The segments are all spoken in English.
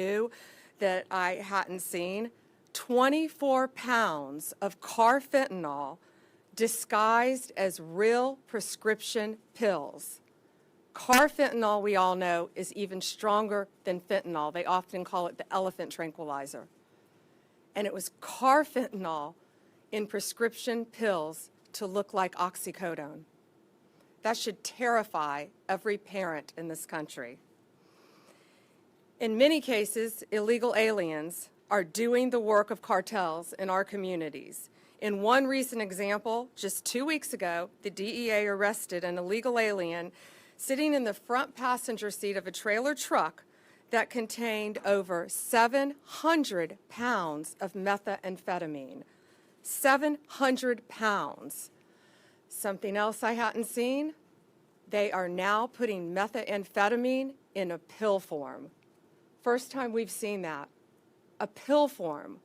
new that I hadn't seen. 24 pounds of carfentanil disguised as real prescription pills. Carfentanil, we all know, is even stronger than fentanyl. They often call it the elephant tranquilizer. And it was carfentanil in prescription pills to look like oxycodone. That should terrify every parent in this country. In many cases, illegal aliens are doing the work of cartels in our communities. In one recent example, just 2 weeks ago, the DEA arrested an illegal alien sitting in the front passenger seat of a trailer truck that contained over 700 pounds of methamphetamine. 700 pounds. Something else I hadn't seen, they are now putting methamphetamine in a pill form. First time we've seen that, a pill form.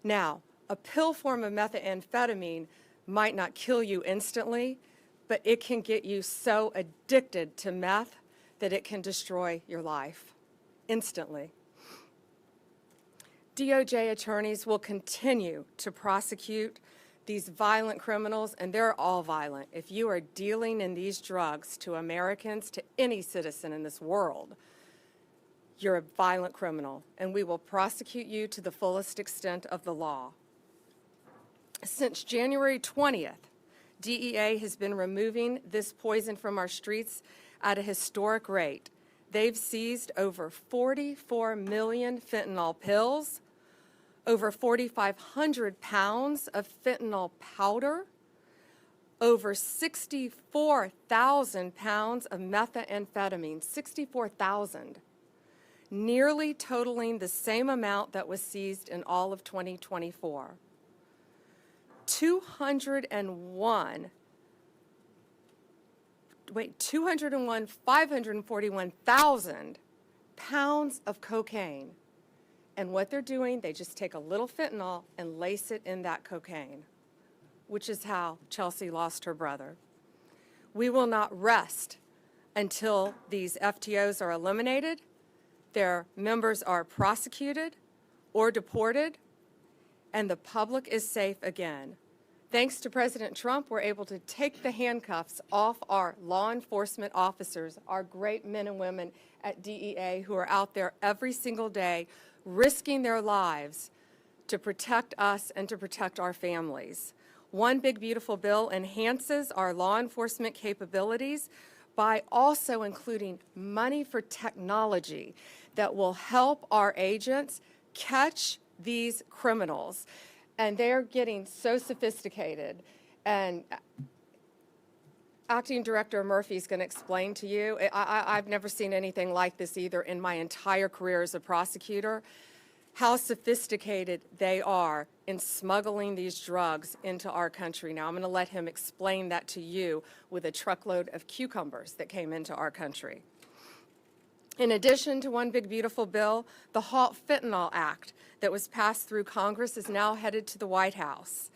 Now, a pill form of methamphetamine might not kill you instantly, but it can get you so addicted to meth that it can destroy your life instantly. DOJ attorneys will continue to prosecute these violent criminals, and they're all violent. If you are dealing in these drugs to Americans, to any citizen in this world, you're a violent criminal, and we will prosecute you to the fullest extent of the law. Since January 20th, DEA has been removing this poison from our streets at a historic rate. They've seized over 44 million fentanyl pills, over 4,500 pounds of fentanyl powder, over 64,000 pounds of methamphetamine, 64,000, nearly totaling the same amount that was seized in all of 2024. 541,000 pounds of cocaine. And what they're doing, they just take a little fentanyl and lace it in that cocaine, which is how Chelsea lost her brother. We will not rest until these FTOs are eliminated, their members are prosecuted or deported, and the public is safe again. Thanks to President Trump, we're able to take the handcuffs off our law enforcement officers, our great men and women at DEA who are out there every single day risking their lives to protect us and to protect our families. One Big Beautiful Bill enhances our law enforcement capabilities by also including money for technology that will help our agents catch these criminals. And they're getting so sophisticated. And Acting Director Murphy is going to explain to you. I've never seen anything like this either in my entire career as a prosecutor, how sophisticated they are in smuggling these drugs into our country. Now, I'm going to let him explain that to you with a truckload of cucumbers that came into our country. In addition to One Big Beautiful Bill, the Halt Fentanyl Act that was passed through Congress is now headed to the White House.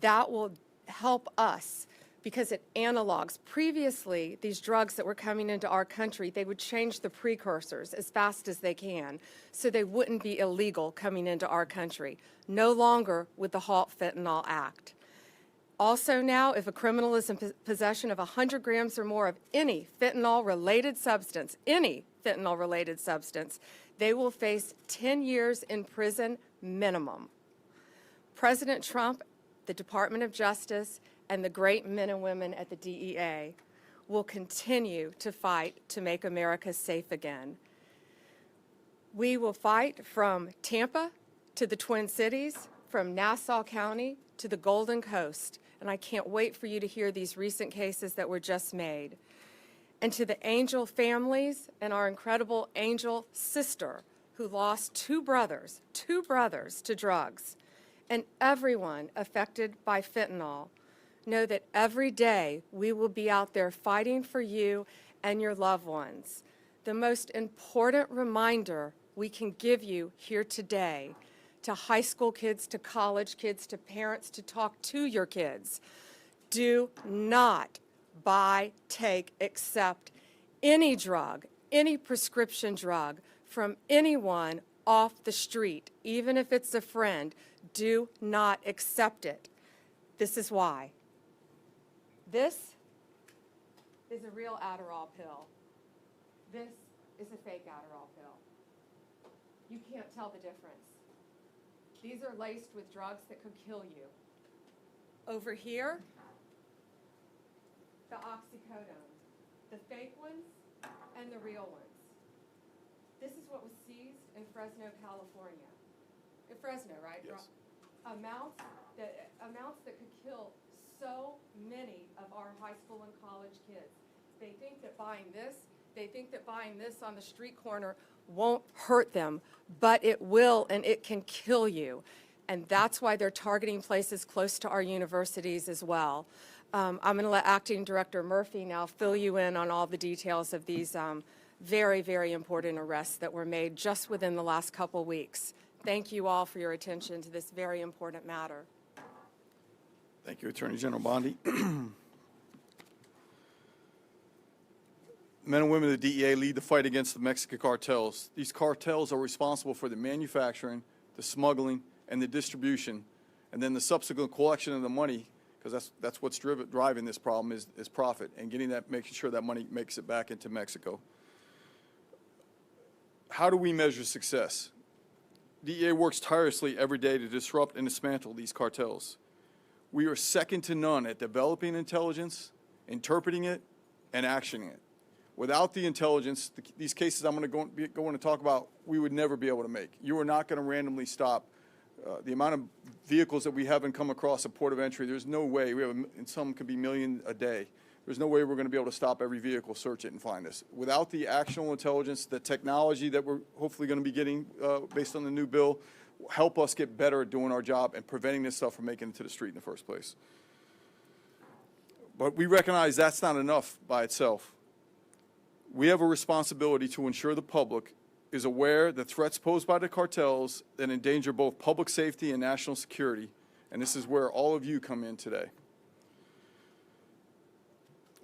That will help us because it analogs. Previously, these drugs that were coming into our country, they would change the precursors as fast as they can so they wouldn't be illegal coming into our country. No longer with the Halt Fentanyl Act. Also now, if a criminal is in possession of 100 grams or more of any fentanyl-related substance, they will face 10 years in prison minimum. President Trump, the Department of Justice, and the great men and women at the DEA will continue to fight to make America safe again. We will fight from Tampa to the Twin Cities, from Nassau County to the Golden Coast, and I can't wait for you to hear these recent cases that were just made. And to the Angel families and our incredible Angel sister who lost two brothers to drugs, and everyone affected by fentanyl, know that every day we will be out there fighting for you and your loved ones. The most important reminder we can give you here today, to high school kids, to college kids, to parents, to talk to your kids: do not buy, take, accept any drug, any prescription drug from anyone off the street, even if it's a friend. Do not accept it. This is why. This is a real Adderall pill. This is a fake Adderall pill. You can't tell the difference. These are laced with drugs that could kill you. Over here, the oxycodone, the fake ones and the real ones. This is what was seized in Fresno, California. In Fresno, right? Yes. Amounts that could kill so many of our high school and college kids. They think that buying this on the street corner won't hurt them, but it will, and it can kill you. And that's why they're targeting places close to our universities as well. I'm going to let Acting Director Murphy now fill you in on all the details of these very, very important arrests that were made just within the last couple weeks. Thank you all for your attention to this very important matter. Thank you, Attorney General Bondi. Men and women of the DEA lead the fight against the Mexican cartels. These cartels are responsible for the manufacturing, the smuggling, and the distribution, and then the subsequent collection of the money, because that's what's driving this problem is profit, and making sure that money makes it back into Mexico. How do we measure success? DEA works tirelessly every day to disrupt and dismantle these cartels. We are second to none at developing intelligence, interpreting it, and actioning it. Without the intelligence, these cases I'm going to go on to talk about, we would never be able to make. You are not going to randomly stop the amount of vehicles that we haven't come across a port of entry. There's no way. And some could be million a day. There's no way we're going to be able to stop every vehicle, search it, and find this. Without the actionable intelligence, the technology that we're hopefully going to be getting based on the new bill, will help us get better at doing our job and preventing this stuff from making it to the street in the first place. But we recognize that's not enough by itself. We have a responsibility to ensure the public is aware that threats posed by the cartels that endanger both public safety and national security, and this is where all of you come in today.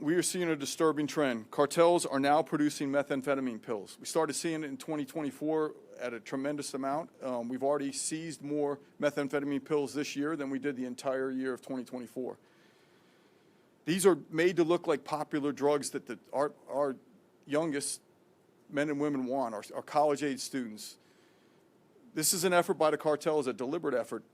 We are seeing a disturbing trend. Cartels are now producing methamphetamine pills. We started seeing it in 2024 at a tremendous amount. We've already seized more methamphetamine pills this year than we did the entire year of 2024. These are made to look like popular drugs that our youngest men and women want, our college-age students. This is an effort by the cartels, a deliberate effort.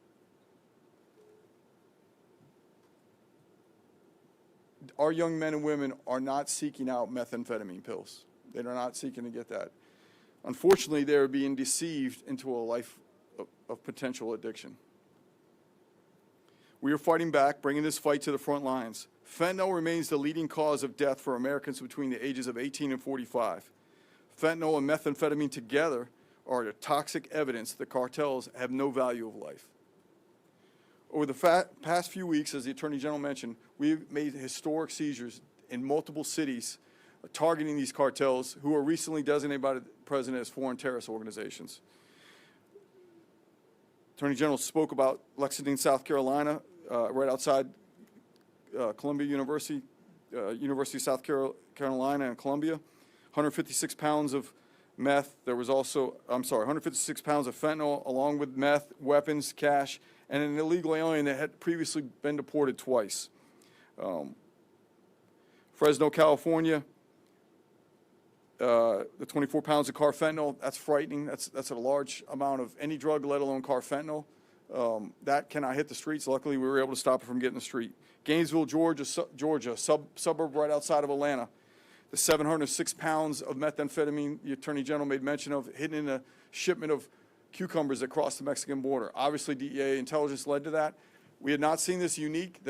Our young men and women are not seeking out methamphetamine pills. They are not seeking to get that. Unfortunately, they are being deceived into a life of potential addiction. We are fighting back, bringing this fight to the front lines. Fentanyl remains the leading cause of death for Americans between the ages of 18 and 45. Fentanyl and methamphetamine together are the toxic evidence that cartels have no value of life. Over the past few weeks, as the Attorney General mentioned, we've made historic seizures in multiple cities targeting these cartels who were recently designated by the President as foreign terrorist organizations. Attorney General spoke about Lexington, South Carolina, right outside Columbia University, University of South Carolina and Columbia. 156 pounds of meth. There was also, 156 pounds of fentanyl along with meth, weapons, cash, and an illegal alien that had previously been deported twice. Fresno, California, the 24 pounds of carfentanil, that's frightening. That's a large amount of any drug, let alone carfentanil. That cannot hit the streets. Luckily, we were able to stop it from getting the street. Gainesville, Georgia, suburb right outside of Atlanta. The 706 pounds of methamphetamine the Attorney General made mention of hidden in a shipment of cucumbers that crossed the Mexican border. Obviously, DEA intelligence led to that. We had not seen this unique.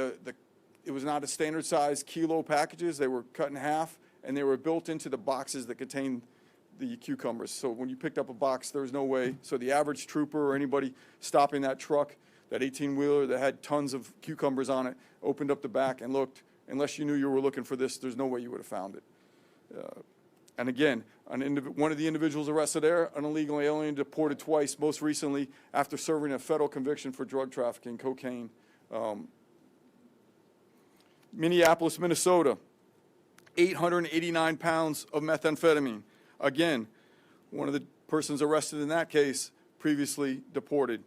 It was not a standard size kilo packages. They were cut in half, and they were built into the boxes that contained the cucumbers. So when you picked up a box, there was no way. So the average trooper or anybody stopping that truck, that 18-wheeler that had tons of cucumbers on it, opened up the back and looked. Unless you knew you were looking for this, there's no way you would have found it. And again, one of the individuals arrested there, an illegal alien deported twice, most recently after serving a federal conviction for drug trafficking, cocaine. Minneapolis, Minnesota, 889 pounds of methamphetamine. Again, one of the Persons arrested in that case previously deported.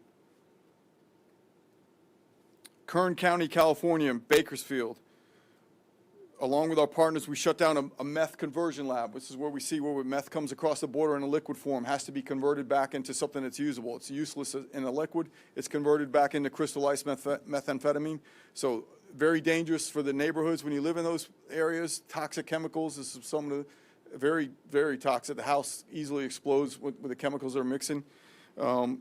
Kern County, California, in Bakersfield. Along with our partners, we shut down a meth conversion lab. This is where we see where meth comes across the border in a liquid form, has to be converted back into something that's usable. It's useless in a liquid. It's converted back into crystallized methamphetamine. So very dangerous for the neighborhoods when you live in those areas. Toxic chemicals. This is some of the very, very toxic. The house easily explodes with the chemicals they're mixing.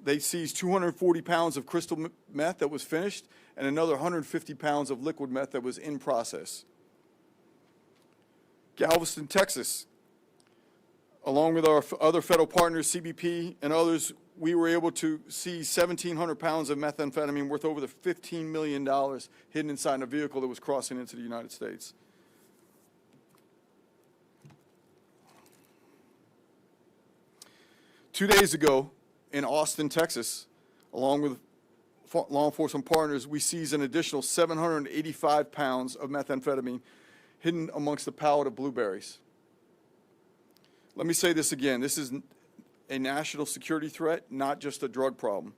They seized 240 pounds of crystal meth that was finished and another 150 pounds of liquid meth that was in process. Galveston, Texas. Along with our other federal partners, CBP and others, we were able to seize 1,700 pounds of methamphetamine worth over the $15 million hidden inside a vehicle that was crossing into the United States. Two days ago in Austin, Texas, along with law enforcement partners, we seized an additional 785 pounds of methamphetamine hidden amongst the pallet of blueberries. Let me say this again. This is a national security threat, not just a drug problem.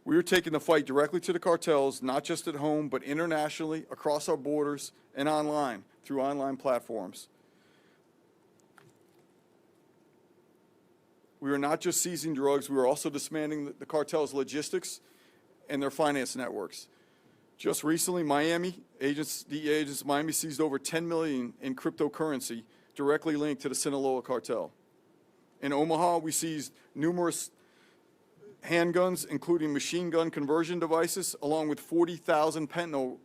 We are taking the fight directly to the cartels, not just at home, but internationally, across our borders, and online, through online platforms. We are not just seizing drugs, we are also dismantling the cartels' logistics and their finance networks. Just recently, DEA agents in Miami seized over $10 million in cryptocurrency directly linked to the Sinaloa cartel. In Omaha, we seized numerous handguns, including machine gun conversion devices, along with 40,000 fentanyl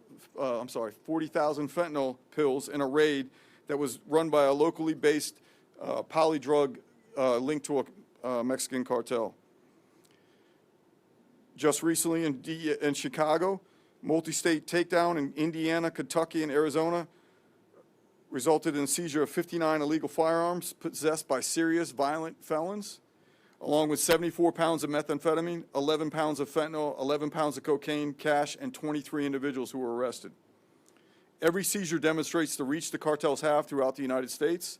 pills in a raid that was run by a locally based polydrug linked to a Mexican cartel. Just recently in Chicago, multi-state takedown in Indiana, Kentucky, and Arizona resulted in the seizure of 59 illegal firearms possessed by serious violent felons, along with 74 pounds of methamphetamine, 11 pounds of fentanyl, 11 pounds of cocaine, cash, and 23 individuals who were arrested. Every seizure demonstrates the reach the cartels have throughout the United States.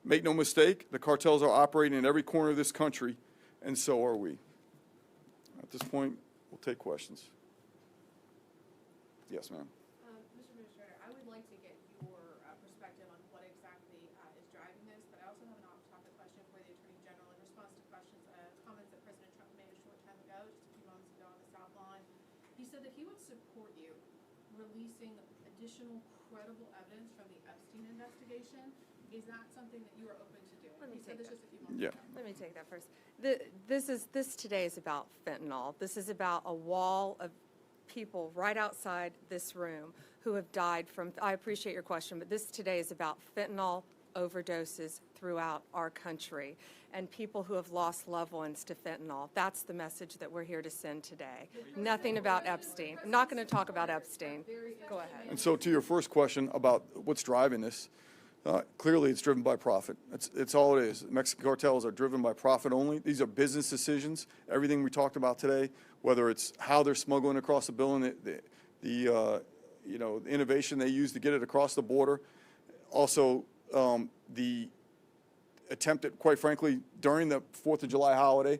Make no mistake, the cartels are operating in every corner of this country, and so are we. At this point, we'll take questions. Yes, ma'am. Mr. Administrator, I would like to get your perspective on what exactly is driving this, but I also have an off-topic question for the Attorney General in response to comments that President Trump made a short time ago, just a few moments ago on the South Lawn. He said that he would support you releasing additional credible evidence from the Epstein investigation. Is that something that you are open to doing? He said this just a few moments ago. Let me take that first. This today is about fentanyl. This is about a wall of people right outside this room who have died from, I appreciate your question, but this today is about fentanyl overdoses throughout our country and people who have lost loved ones to fentanyl. That's the message that we're here to send today. Nothing about Epstein. I'm not going to talk about Epstein. Go ahead. And so to your first question about what's driving this, clearly it's driven by profit. It's all it is. Mexican cartels are driven by profit only. These are business decisions. Everything we talked about today, whether it's how they're smuggling across the bill and the innovation they use to get it across the border, also the attempt at, quite frankly, during the 4th of July holiday,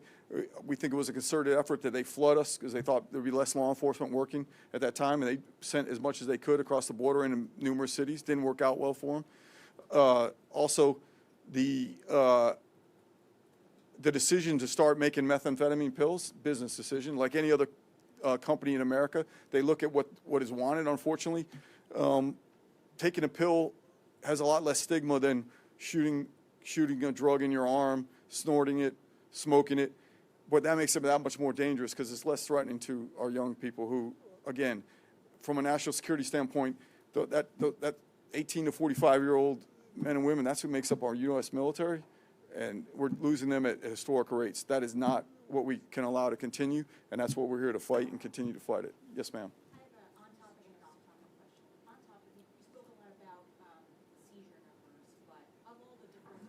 we think it was a concerted effort that they flood us because they thought there'd be less law enforcement working at that time, and they sent as much as they could across the border into numerous cities. Didn't work out well for them. Also, the decision to start making methamphetamine pills, business decision, like any other company in America. They look at what is wanted, unfortunately. Taking a pill has a lot less stigma than shooting a drug in your arm, snorting it, smoking it. But that makes it that much more dangerous because it's less threatening to our young people who, again, from a national security standpoint, that 18 to 45-year-old men and women, that's who makes up our U.S. military, and we're losing them at historic rates. That is not what we can allow to continue, and that's what we're here to fight and continue to fight it. Yes, ma'am. I have an on-topic and an off-topic question. On-topic, you spoke a lot about seizure numbers, but of all the different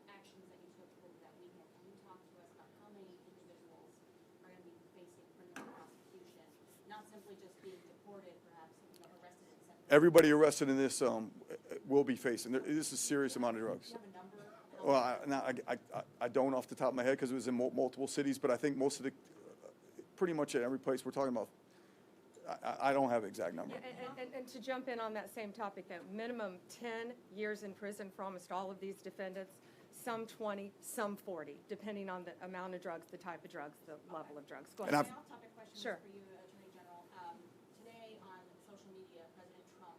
actions that you took over that weekend, can you talk to us about how many individuals are going to be facing criminal prosecution, not simply just being deported, perhaps arrested and sent? Everybody arrested in this will be facing. This is a serious amount of drugs. Do you have a number? Well, I don't off the top of my head because it was in multiple cities, but I think most of the, pretty much at every place we're talking about, I don't have the exact number. And to jump in on that same topic, that minimum 10 years in prison for almost all of these defendants, some 20, some 40, depending on the amount of drugs, the type of drugs, the level of drugs. Go And ahead. I've- My off-topic question Sure. is for you, Attorney General. Today on social media, President Trump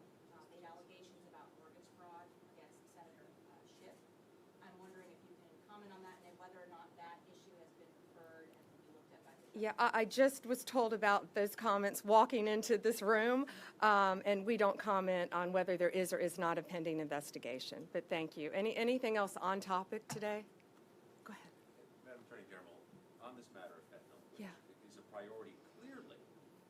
made allegations about mortgage fraud against Senator Schiff. I'm wondering if you can comment on that and whether or not that issue has been referred and will be looked at by the judge. Yeah, I just was told about those comments walking into this room, and we don't comment on whether there is or is not a pending investigation. But thank you. Anything else on topic today? Go ahead. Madam Attorney General, on this matter of fentanyl, which Yeah. is a priority clearly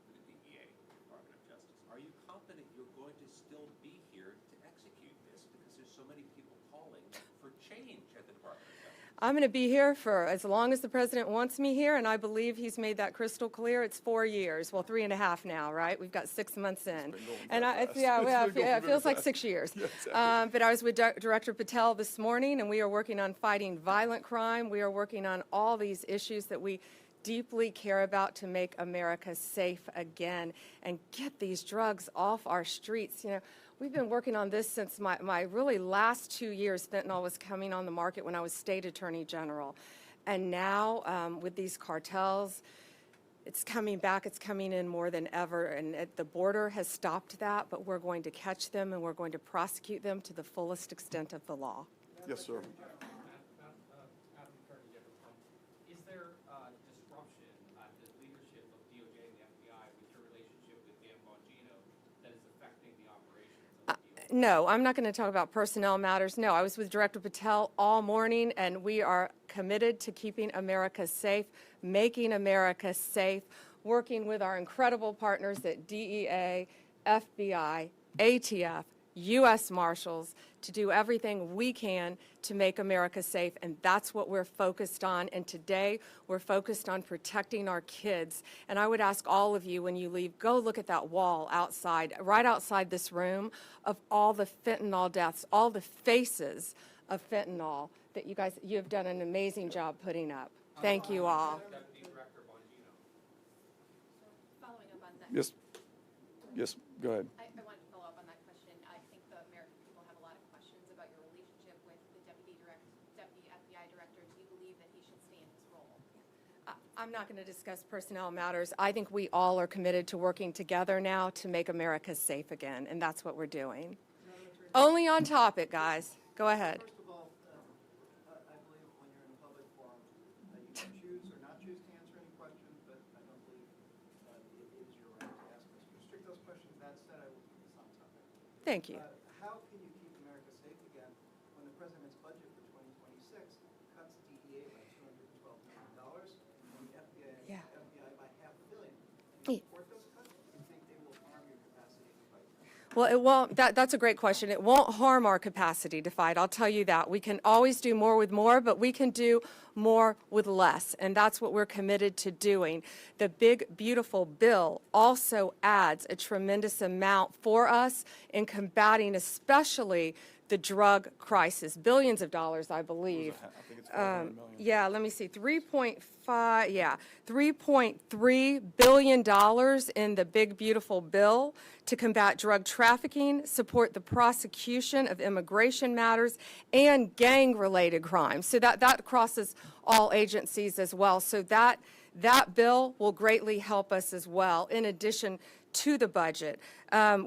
for the DEA, Department of Justice, are you confident you're going to still be here to execute this because there's so many people calling for change at the Department of Justice? I'm going to be here for as long as the president wants me here, and I believe he's made that crystal clear. It's 4 years, well, 3.5 now, right? We've got 6 months in. been going And fast. It's yeah, been it going feels very like 6 years. Yeah, exactly. But I was with Director Patel this morning, and we are working on fighting violent crime. We are working on all these issues that we deeply care about to make America safe again and get these drugs off our streets. You know, we've been working on this since my really last 2 years. Fentanyl was coming on the market when I was State Attorney General. And now with these cartels, it's coming back, it's coming in more than ever, and the border has stopped that, but we're going to catch them and we're going to prosecute them to the fullest extent of the law. Yes, sir. Madam Attorney General, is there disruption at the leadership of DOJ and the FBI with your relationship with Dan Bongino that is affecting the operations of the DOJ? No, I'm not going to talk about personnel matters. No, I was with Director Patel all morning, and we are committed to keeping America safe, making America safe, working with our incredible partners at DEA, FBI, ATF, U.S. Marshals, to do everything we can to make America safe, and that's what we're focused on. And today, we're focused on protecting our kids. And I would ask all of you, when you leave, go look at that wall outside, right outside this room, of all the fentanyl deaths, all the faces of fentanyl that you have done an amazing job putting up. Thank you all. Deputy Director Bongino. Following up on that. Yes. Yes, go ahead. I wanted to follow up on that question. I think the American people have a lot of questions about your relationship with the Deputy FBI Director. Do you believe that he should stay in his role? I'm not going to discuss personnel matters. I think we all are committed to working together now to make America safe again, and that's what we're doing. Only on topic, guys. Go ahead. First of all, I believe when you're in a public forum, you can choose or not choose to answer any questions, but I don't believe it is your right to ask us to restrict those questions. That said, I will keep this on topic. Thank you. How can you keep America safe again when the president's budget for 2026 cuts DEA by $212 million and the Yeah. FBI by $500 million? Yeah. Do you support those cuts? Do you think they will harm your capacity to fight them? Well, it won't. That's a great question. It won't harm our capacity to fight. I'll tell you that. We can always do more with more, but we can do more with less, and that's what we're committed to doing. The big, beautiful bill also adds a tremendous amount for us in combating especially the drug crisis. Billions of dollars, I believe. I think it's 500 million. Yeah, let me see, 3.5, yeah, $3.3 billion in the big, beautiful bill to combat drug trafficking, support the prosecution of immigration matters, and gang-related crimes. So that crosses all agencies as well. So that bill will greatly help us as well, in addition to the budget.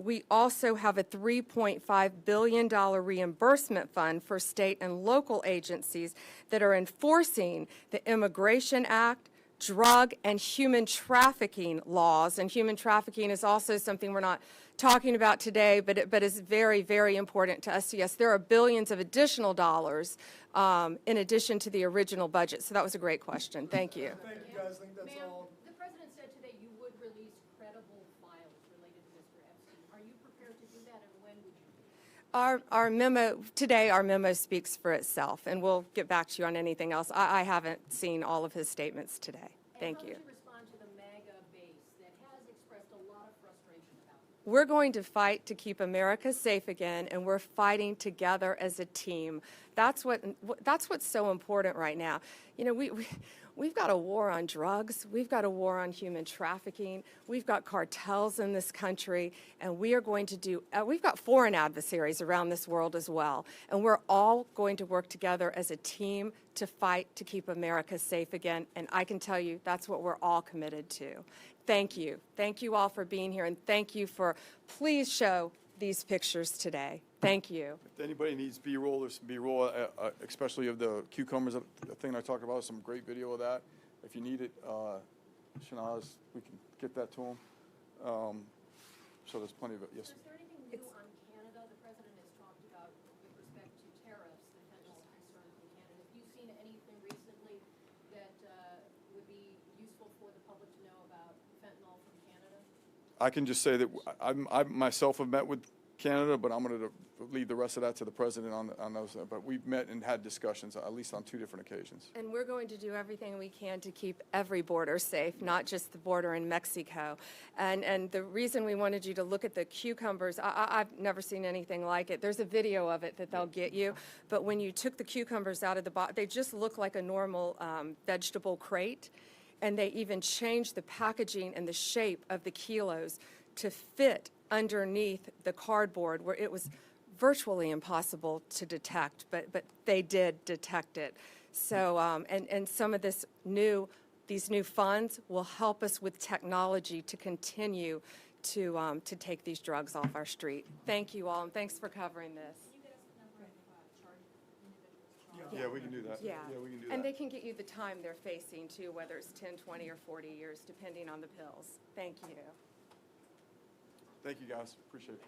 We also have a $3.5 billion reimbursement fund for state and local agencies that are enforcing the Immigration Act, drug and human trafficking laws. And human trafficking is also something we're not talking about today, but is very, very important to us. So yes, there are billions of additional dollars in addition to the original budget. So that was a great question. Thank you. Thank you, guys. I think that's Ma'am, all. the president said today you would release credible files related to Mr. Epstein. Are you prepared to do that, and when would you do that? Our memo, today, our memo speaks for itself, and we'll get back to you on anything else. I haven't seen all of his statements today. Thank you. And how would you respond to the MAGA base that has expressed a lot of frustration about this? We're going to fight to keep America safe again, and we're fighting together as a team. That's what's so important right now. You know, we've got a war on drugs. We've got a war on human trafficking. We've got cartels in this country, and we are going to do, we've got foreign adversaries around this world as well, and we're all going to work together as a team to fight to keep America safe again, and I can tell you that's what we're all committed to. Thank you. Thank you all for being here, and thank you for, please show these pictures today. Thank you. If anybody needs B-roll, there's some B-roll, especially of the cucumbers, the thing I talked about, some great video of that. If you need it, Shanaz, we can get that to them. So there's plenty of it, yes. So is there anything new on Canada? The president has talked about with respect to tariffs, the fentanyl concern from Canada. Have you seen anything recently that would be useful for the public to know about fentanyl from Canada? I can just say that I myself have met with Canada, but I'm going to leave the rest of that to the president on those. But we've met and had discussions, at least on 2 different occasions. And we're going to do everything we can to keep every border safe, not just the border in Mexico. And the reason we wanted you to look at the cucumbers, I've never seen anything like it. There's a video of it that they'll get you. But when you took the cucumbers out of the box, they just look like a normal vegetable crate. And they even changed the packaging and the shape of the kilos to fit underneath the cardboard, where it was virtually impossible to detect, but they did detect it. So, and some of these new funds will help us with technology to continue to take these drugs off our street. Thank you all, and thanks for covering this. Can you get us the number of charged individuals charged? Yeah, we can do that. Yeah, we can do and that. they can get you the time they're facing too, whether it's 10, 20, or 40 years, depending on the pills. Thank you. Thank you, guys. Appreciate it.